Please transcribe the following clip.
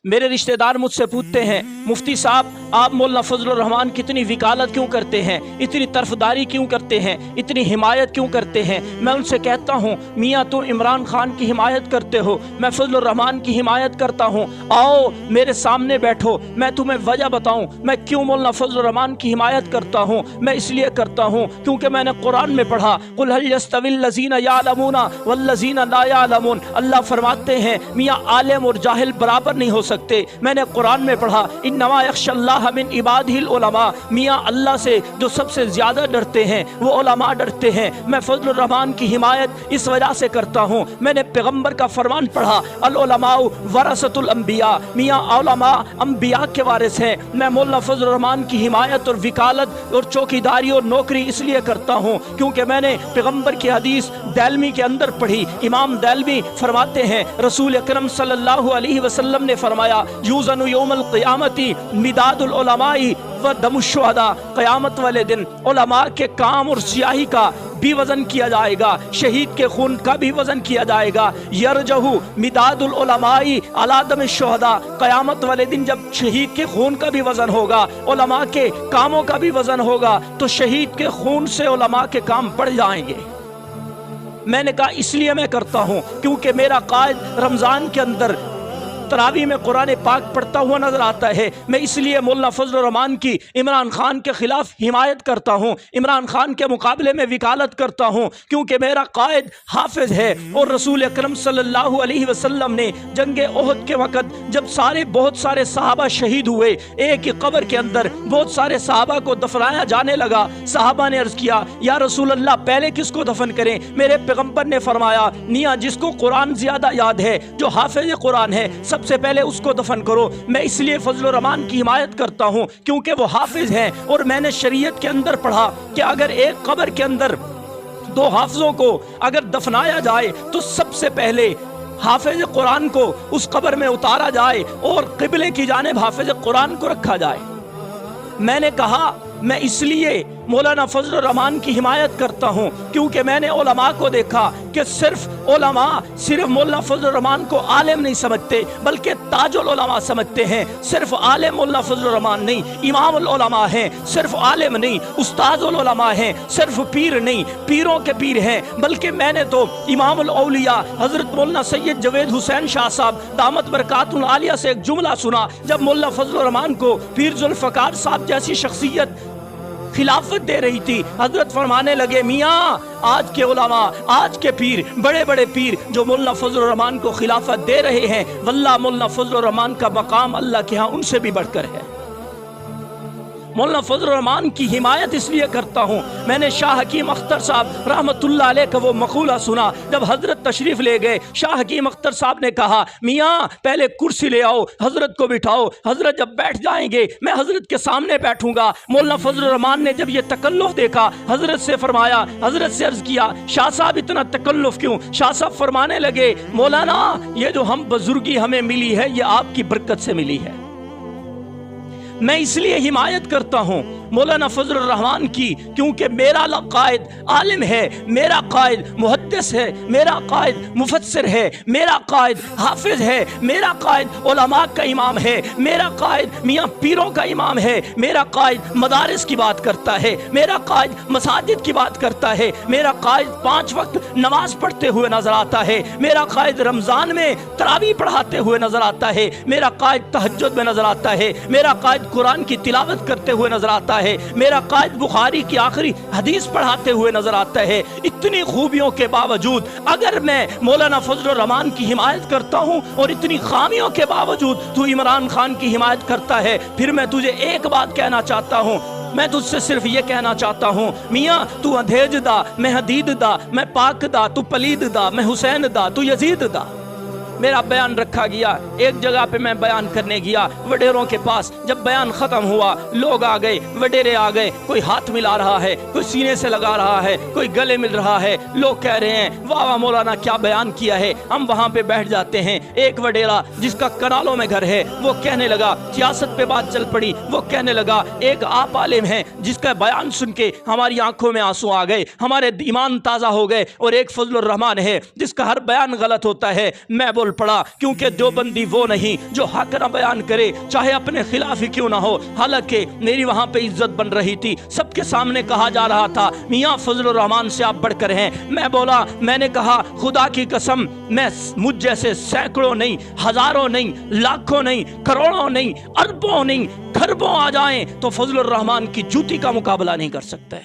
मेरे रिश्तेदार मुझसे पूछते हैं, मुफ्ती साहब आप मौलाना फजलुर रहमान की इतनी वकालत क्यों करते हैं, इतनी तरफदारी क्यों करते हैं, इतनी हिमायत क्यों करते हैं। मैं उनसे कहता हूँ, मियाँ तुम इमरान खान की हिमायत करते हो, मैं फजलुर रहमान की हिमायत करता हूँ, आओ मेरे सामने बैठो, मैं तुम्हें वजह बताऊँ मैं क्यों मौलाना फजलुर रहमान की हिमायत करता हूँ। मैं इसलिए करता हूँ क्योंकि मैंने कुरान में पढ़ा, कुल हल यस्तविल लज़ीना यालमूना वल्लज़ीना ला यालमून। अल्लाह फरमाते हैं मियाँ आलिम और जाहिल बराबर नहीं हो सकते। मैंने कुरान में पढ़ा, इन्नमा यख्शल्लाह मिन इबादिहिल उलमा, मियाँ अल्लाह से जो सबसे ज़्यादा डरते हैं वो उलमा डरते हैं। मैं फजलुर रहमान की हिमायत इस वजह से करता हूँ, मैंने पैगम्बर का फरमान पढ़ा, अल उलमाउ वरसतुल अंबिया, मियाँ उलमा अंबिया के वारिस हैं। मैं मौलाना फजलुर रहमान की हिमायत और वकालत और चौकीदारी और नौकरी इसलिए करता हूँ क्योंकि मैंने पैगम्बर की हदीस दैलमी के अंदर पढ़ी। इमाम दैलमी फरमाते हैं, रसूल अकरम सल्लल्लाहु अलैहि वसल्लम ने फरमाया, यूज़नु यौमल क़ियामती मिदादुल उलमाई व दमुश्शुहदा, क़यामत वाले दिन उलमा के काम और स्याही का भी वज़न किया जाएगा, शहीद के खून का भी वज़न किया जाएगा। यरजहु मिदादुल उलमाई अला दमिश्शुहदा, क़यामत वाले दिन जब शहीद के खून का भी वज़न होगा, उलमा के कामों का भी वज़न होगा, तो शहीद के खून से उलमा के काम बढ़ जाएंगे। मैंने कहा इसलिए मैं करता हूँ क्योंकि मेरा कायद रमज़ान के अंदर तरावी में कुरान पाक पढ़ता हुआ नजर आता है। मैं इसलिए मौलाना फजलुर रहमान की इमरान खान के खिलाफ हिमायत करता हूँ, इमरान खान के मुकाबले में वकालत करता हूँ क्योंकि मेरा कायद हाफिज है। और रसूल अकरम सल्लल्लाहु अलैहि वसल्लम ने जंगे ओहद के वक़्त जब बहुत सारे सहाबा शहीद हुए, एक ही कब्र के अंदर बहुत सारे सहाबा को दफनाया जाने लगा। सहाबा ने अर्ज किया, या रसूल अल्लाह पहले किसको दफन करें। मेरे पैगम्बर ने फरमाया, मियाँ जिसको कुरान ज़्यादा याद है, जो हाफिज कुरान है, सबसे पहले उसको दफन करो। मैं इसलिए फजलुर रहमान की हिमायत करता हूँ क्योंकि वो हाफिज हैं। और मैंने शरीयत के अंदर पढ़ा कि अगर एक कब्र के अंदर दो हाफिजों को अगर दफनाया जाए तो सबसे पहले हाफिज कुरान को उस कब्र में उतारा जाए और क़िबले की जानिब हाफिज कुरान को रखा जाए। मैंने कहा मैं इसलिए मौलाना फजलुर रहमान की हिमायत करता हूँ क्योंकि मैंने उलमा को देखा कि सिर्फ उलमा सिर्फ मौलाना फजलुर रहमान को आलिम नहीं समझते बल्कि ताजुल उलमा समझते हैं। सिर्फ आलिम मौलाना फजलुर रहमान नहीं, इमामुल उलमा हैं। सिर्फ आलिम नहीं, उस्ताजुल उलमा हैं। सिर्फ पीर नहीं, पीरों के पीर हैं। बल्कि मैंने तो इमामुल औलिया हजरत मौलाना सैयद जवेद हुसैन शाह साहब दामत बरकातुल आलिया से एक जुमला सुना, जब मौलाना फजलुर रहमान को पीर जुल्फ़कार साहब जैसी शख्सियत खिलाफत दे रही थी, हजरत फरमाने लगे, मियाँ आज के उलमा, आज के पीर, बड़े बड़े पीर जो मौलाना फजलुर रहमान को खिलाफत दे रहे हैं, वल्लाह मौलाना फजलुर रहमान का मकाम अल्लाह के यहाँ उनसे भी बढ़कर है। मौलाना फजलुर रहमान की हिमायत इसलिए करता हूँ, मैंने शाह हकीम अख्तर साहब रहमतुल्लाह अलैह का वो मक़ूला सुना, जब हजरत तशरीफ़ ले गए, शाह हकीम अख्तर साहब ने कहा, मियाँ पहले कुर्सी ले आओ, हजरत को बिठाओ, हजरत जब बैठ जाएंगे मैं हजरत के सामने बैठूंगा। मौलाना फजलुर रहमान ने जब ये तकल्लुफ़ देखा, हजरत से फरमाया, हजरत से अर्ज़ किया, शाह साहब इतना तकल्लुफ़ क्यों। शाह साहब फरमाने लगे, मौलाना ये जो हम बुजुर्गी हमें मिली है ये आपकी बरकत से मिली है। मैं इसलिए हिमायत करता हूँ मौलाना फजलुर रहमान की क्योंकि मेरा कायद आलिम है, मेरा कायद मुहद्दिस है, मेरा कायद मुफस्सिर है, मेरा कायद हाफिज है, मेरा कायद उलमा का इमाम है, मेरा कायद मियाँ पीरों का इमाम है, मेरा कायद मदारिस की बात करता है, मेरा कायद मसाजिद की बात करता है, मेरा कायद 5 वक्त नमाज पढ़ते हुए नजर आता है, मेरा कायद रमज़ान में तरावी पढ़ाते हुए नजर आता है, मेरा कायद तहज्जुद में नजर आता है, मेरा कायद कुरान की तिलावत करते हुए नजर आता है, मेरा कायद बुखारी की आखिरी हदीस पढ़ाते हुए नजर आता है। इतनी खूबियों के बावजूद अगर मैं मौलाना फजलुर रहमान की हिमायत करता हूँ और इतनी खामियों के बावजूद तू इमरान खान की हिमायत करता है, फिर मैं तुझे एक बात कहना चाहता हूँ, मैं तुझसे सिर्फ ये कहना चाहता हूँ, मियाँ तू अंधेज दा, मैं हदीद दा, मैं पाक दा, तू पलीद दा, मैं हुसैन दा, तू यजीद दा। मेरा बयान रखा गया, एक जगह पे मैं बयान करने गया वडेरों के पास, जब बयान ख़त्म हुआ लोग आ गए, वडेरे आ गए, कोई हाथ मिला रहा है, कोई सीने से लगा रहा है, कोई गले मिल रहा है, लोग कह रहे हैं वाह वाह मौलाना क्या बयान किया है। हम वहाँ पे बैठ जाते हैं। एक वडेरा जिसका कनालों में घर है वो कहने लगा, सियासत पे बात चल पड़ी, वो कहने लगा एक आप आलिम है जिसका बयान सुन के हमारी आंखों में आंसू आ गए, हमारे ईमान ताज़ा हो गए, और एक फजलुर रहमान है जिसका हर बयान गलत होता है। मैं बोल पड़ा, क्योंकि देवबंदी वो नहीं जो हक न बयान करे चाहे अपने खिलाफ ही क्यों ना हो। हालांकि मेरी वहां पे इज्जत बन रही थी, सबके सामने कहा जा रहा था मियां फजलुर रहमान से आप बढ़कर हैं। मैं बोला, मैंने कहा खुदा की कसम, मैं मुझ जैसे सैकड़ों नहीं, हजारों नहीं, लाखों नहीं, करोड़ों नहीं, अरबों नहीं, खरबों आ जाएं तो फजलुर रहमान की जूती का मुकाबला नहीं कर सकते।